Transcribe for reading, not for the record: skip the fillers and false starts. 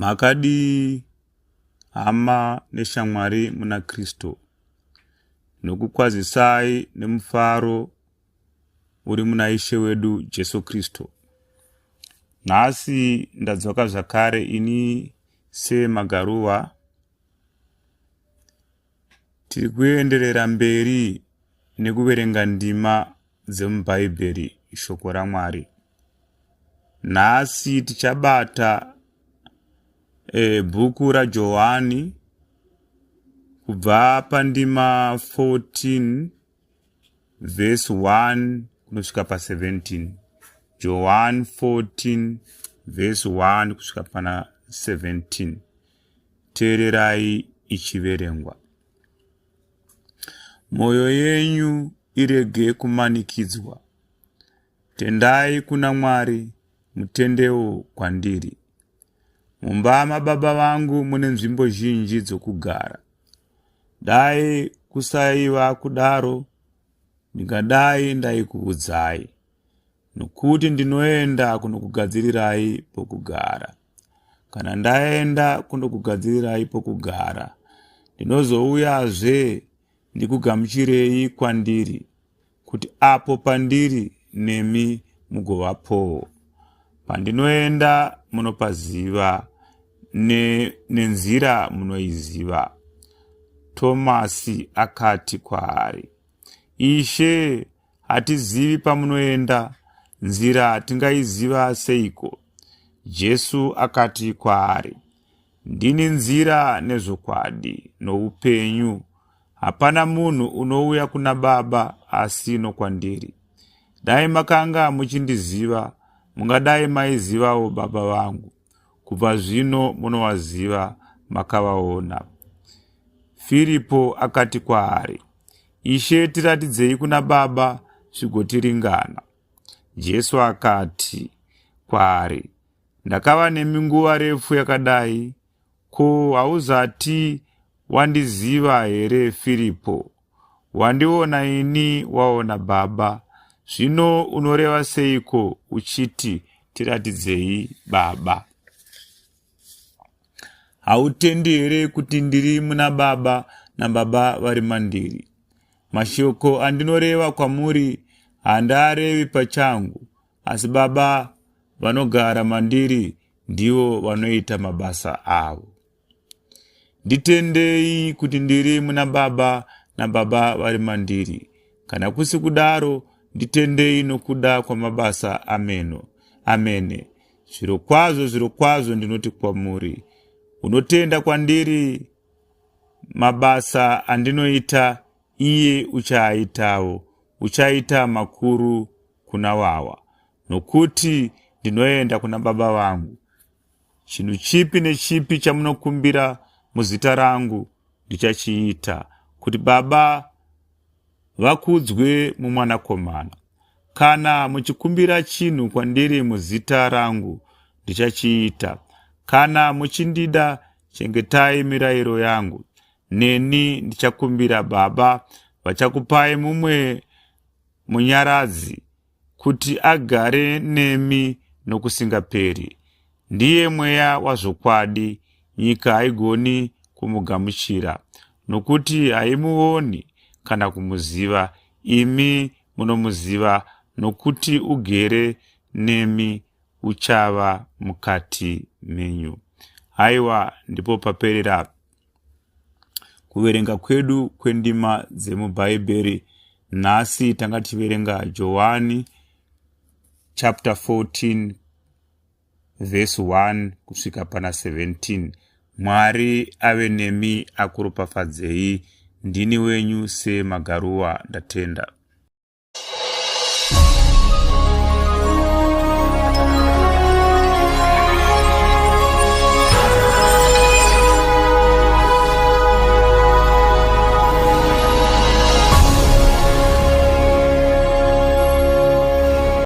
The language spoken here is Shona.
Makadi hama neshamwari muna Kristo, nokukwazisai nemufaro uri muna Ishe wedu Jesu Kristo. Nhasi ndadzoka zvakare ini seMagaruwa. Tiri kuenderera mberi nekuverenga ndima dzemubhaibheri, shoko raMwari. Nhasi tichabata bhuku raJohani kubva pandima 14 verse 1 kusvika pa17. John 14 verse 1 kusvika pana 17. Teererai ichiverengwa. Mwoyo yenyu irege kumanikidzwa. Tendai kuna Mwari, mutendewo kwandiri. Mumba mababa vangu mune nzvimbo zhinji dzokugara. Dai kusaiva kudaro, ndingadai ndaikuudzai, nokuti ndinoenda kunokugadzirirai pokugara. Kana ndaenda kunokugadzirirai pokugara, ndinozouyazve ndikugamuchirei kwandiri, kuti apo pandiri nemi mugovapowo. Pandinoenda munopaziva, nenzira munoiziva. Tomasi akati kwaari, Ishe, hatizivi pamunoenda, nzira tingaiziva seiko? Jesu akati kwaari, ndini nzira nezvokwadi noupenyu. Hapana munhu unouya kuna Baba asi nokwandiri. Dai makanga muchindiziva, mungadai maizivawo Baba vangu. Kubva zvino munovaziva, makavaona. Firipo akati kwaari, Ishe, tiratidzei kuna Baba zvigotiringana. Jesu akati kwaari, ndakava nemi nguva refu yakadai, ko, hauzati wandiziva here Firipo? Wandiona ini, waona Baba. Zvino unoreva seiko uchiti, tiratidzei Baba? Hautendi here kuti ndiri muna Baba naBaba vari mandiri? Mashoko andinoreva kwamuri handaarevi pachangu, asi Baba vanogara mandiri ndivo vanoita mabasa avo. Nditendei kuti ndiri muna Baba naBaba vari mandiri. Kana kusi kudaro, nditendei nokuda kwamabasa ameno. Amene. Zvirokwazvo ndinoti kwamuri, unotenda kwandiri, mabasa andinoita iye uchaaitawo, uchaita makuru kuna wawa, nokuti ndinoenda kuna Baba vangu. Chinhu chipi nechipi chamunokumbira muzita rangu ndichachiita, kuti Baba vakudzwe muMwanakomana. Kana muchikumbira chinhu kwandiri muzita rangu ndichachiita. Kana muchindida, chengetai mirayiro yangu. Neni ndichakumbira Baba, vachakupai mumwe munyaradzi, kuti agare nemi nokusingaperi. Ndiye mweya wazvokwadi, nyika haigoni kumugamuchira, nokuti haimuoni kana kumuziva. Imi munomuziva, nokuti ugere nemi, uchava mukati menyu. Haiwa, ndipo paperera kuverenga kwedu kwendima dzemubhaibheri. Nhasi tanga tiverenga Johani chapter 14 verse 1 kusvika pana 17. Mwari ave nemi akuropafadzei. Ndini wenyu seMagaruwa, ndatenda.